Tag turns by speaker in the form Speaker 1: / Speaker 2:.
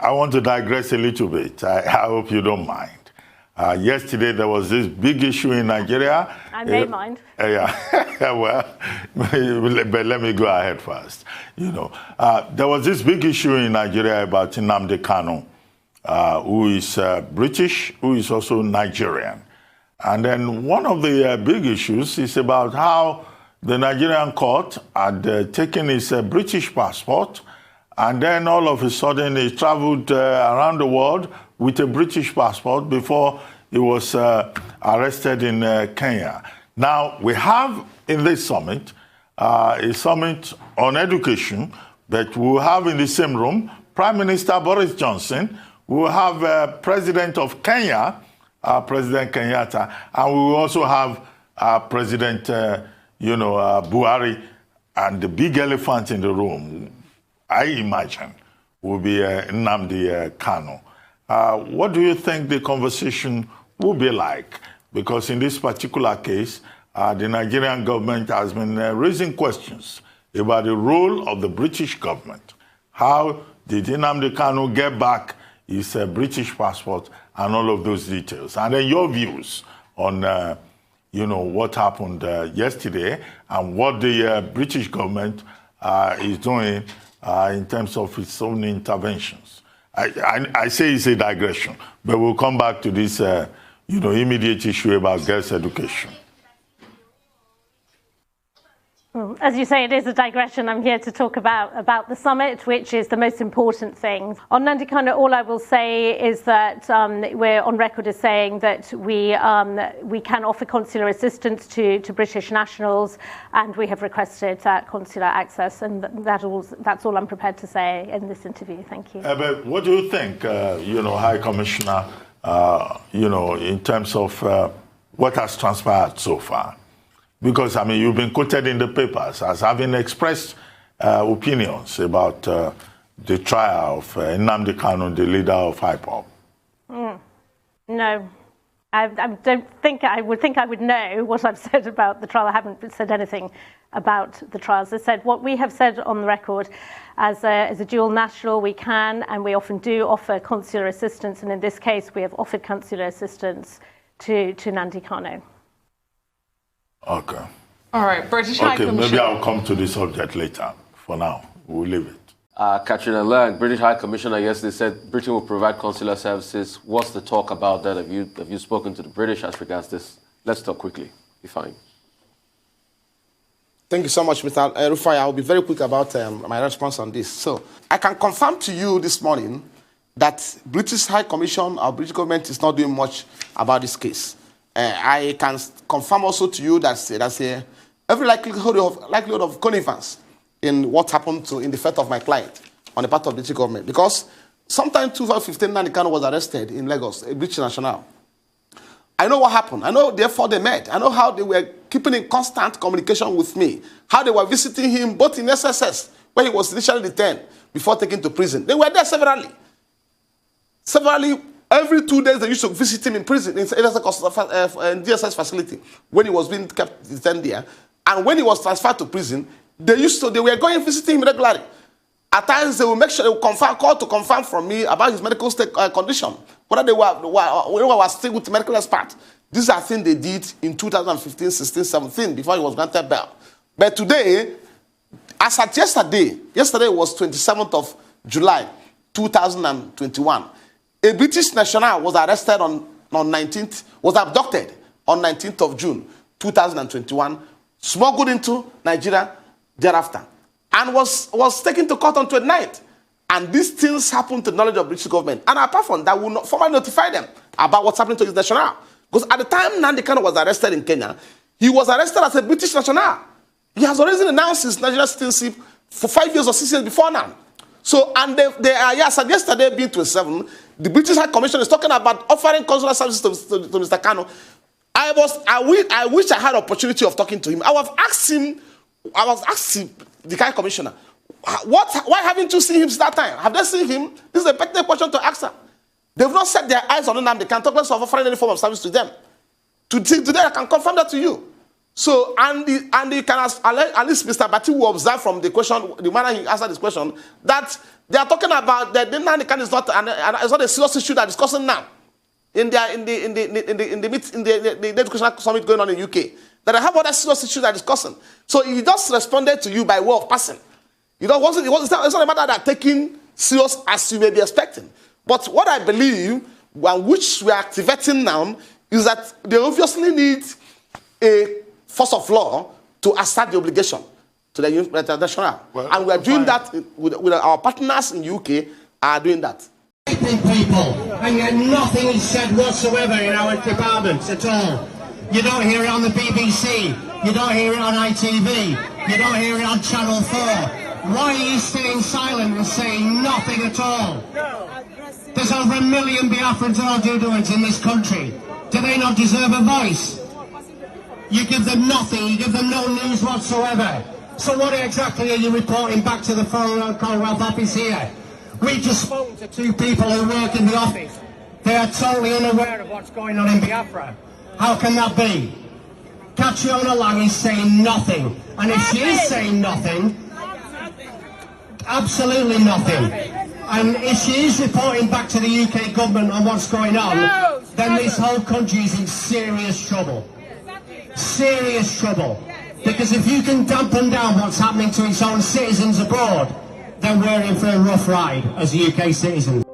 Speaker 1: I want to digress a little bit. I hope you don't mind. Yesterday, there was this big issue in Nigeria.
Speaker 2: I may mind.
Speaker 1: Yeah, well, but let me go ahead first. You know, there was this big issue in Nigeria about Nnamdi Kanu, who is British, who is also Nigerian. And then one of the big issues is about how the Nigerian court had taken his British passport, and then all of a sudden he traveled around the world with a British passport before he was arrested in Kenya. Now, we have in this summit a summit on education that we'll have in the same room Prime Minister Boris Johnson, we'll have President of Kenya, President Kenyatta, and we will also have President Buhari, and the big elephant in the room, I imagine, will be Nnamdi Kanu. What do you think the conversation will be like? Because in this particular case, the Nigerian government has been raising questions about the role of the British government. How did Nnamdi Kanu get back his British passport and all of those details? And then your views on what happened yesterday and what the British government is doing in terms of its own interventions. I say it's a digression, but we'll come back to this immediate issue about girls' education.
Speaker 2: Well, as you say, it is a digression. I'm here to talk about the summit, which is the most important thing. On Nnamdi Kanu, all I will say is that we're on record as saying that we can offer consular assistance to British nationals, and we have requested that consular access, and that's all I'm prepared to say in this interview. Thank you.
Speaker 1: But what do you think, High Commissioner, in terms of what has transpired so far? Because, you've been quoted in the papers as having expressed opinions about the trial of Nnamdi Kanu, the leader of IPOB.
Speaker 2: No. I don't think I would know what I've said about the trial. I haven't said anything about the trial. As I said, what we have said on the record, as a dual national, we can and we often do offer consular assistance, and in this case, we have offered consular assistance to Nnamdi Kanu.
Speaker 1: Okay.
Speaker 3: All right, British High Commissioner.
Speaker 1: Maybe I'll come to the subject later. For now, we'll leave it.
Speaker 4: Katrina Lang, British High Commissioner, yesterday said Britain will provide consular services. What's the talk about that? Have you spoken to the British as regards this? Let's talk quickly. Be fine.
Speaker 5: Thank you so much, Mr. Rufai. I'll be very quick about my response on this. So, I can confirm to you this morning that British High Commission, our British government, is not doing much about this case. I can confirm also to you that there's every likelihood of connivance in what happened in the fate of my client on the part of the British government. Because sometime in 2015, Nnamdi Kanu was arrested in Lagos, a British national. I know what happened. I know, therefore, they met. I know how they were keeping in constant communication with me, how they were visiting him, both in SSS, where he was initially detained, before taken to prison. They were there severally. Every 2 days, they used to visit him in prison, in DSS facility, when he was being kept detained there. And when he was transferred to prison, they were going and visiting him regularly. At times, they will make sure they will call to confirm from me about his medical state condition, whether they were still with medical expert. These are things they did in 2015, 16, 17, before he was granted bail. But today, as at yesterday was 27th of July, 2021. A British national was arrested was abducted on 19th of June, 2021, smuggled into Nigeria thereafter, and was taken to court on 29th. And these things happened to the knowledge of British government. And apart from that, we will not formally notify them about what's happening to his national. Because at the time Nnamdi Kanu was arrested in Kenya, he was arrested as a British national. He has already announced his Nigerian citizenship for 5 years or 6 years before now. So, and they are, yes, and yesterday being 27, the British High Commission is talking about offering consular services to Mr. Kanu. I wish I had opportunity of talking to him. I was asking the High Commissioner, why haven't you seen him since that time? Have they seen him? This is a pertinent question to ask them. They've not set their eyes on him. They can't talk less of offering any form of service to them. Today, I can confirm that to you. So, and you can ask, at least Mr. Bati will observe from the question, the manner he answered this question, that they are talking about that the Nandikan is not a serious issue they're discussing now in the educational summit going on in UK. That I have other serious issues they're discussing. So he just responded to you by way of passing. It's not a matter that taking serious as you may be expecting. But what I believe, and which we are activating now, is that they obviously need a force of law to assert the obligation to the international. Well, and we are doing that with our partners in UK are doing that.
Speaker 6: People, and yet nothing is said whatsoever in our departments at all. You don't hear it on the BBC, you don't hear it on ITV, you don't hear it on Channel 4. Why are you staying silent and saying nothing at all? There's over 1 million Biafrans and Algeduans in this country. Do they not deserve a voice? You give them nothing, you give them no news whatsoever. So what exactly are you reporting back to the Foreign Commonwealth office here? We just spoke to 2 people who work in the office. They are totally unaware of what's going on in Biafra. How can that be? Catriona Lang is saying nothing. And if she is saying nothing, absolutely nothing. And if she is reporting back to the UK government on what's going on, then this whole country is in serious trouble. Serious trouble. Because if you can dampen down what's happening to its own citizens abroad, then we're in for a rough ride as a UK citizen.